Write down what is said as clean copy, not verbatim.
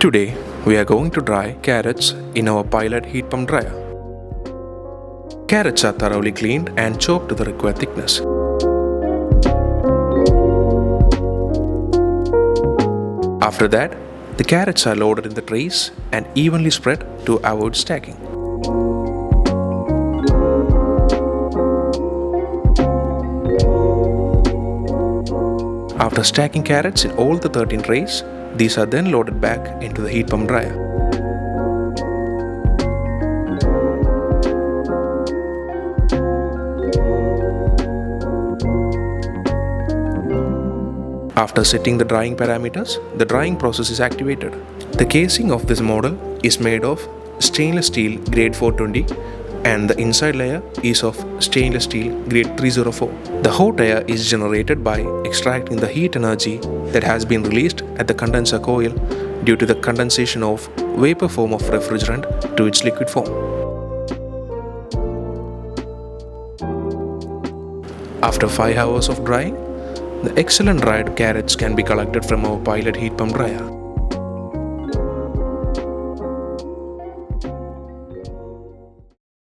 Today, we are going to dry carrots in our Pilot heat pump dryer. Carrots are thoroughly cleaned and chopped to the required thickness. After that, the carrots are loaded in the trays and evenly spread to avoid stacking. After stacking carrots in all the 13 trays, these are then loaded back into the heat pump dryer. After setting the drying parameters, the drying process is activated. The casing of this model is made of stainless steel grade 420 and the inside layer is of stainless steel grade 304. The hot air is generated by extracting the heat energy that has been released at the condenser coil due to the condensation of vapor form of refrigerant to its liquid form. After 5 hours of drying, the excellent dried carrots can be collected from our Pilot heat pump dryer.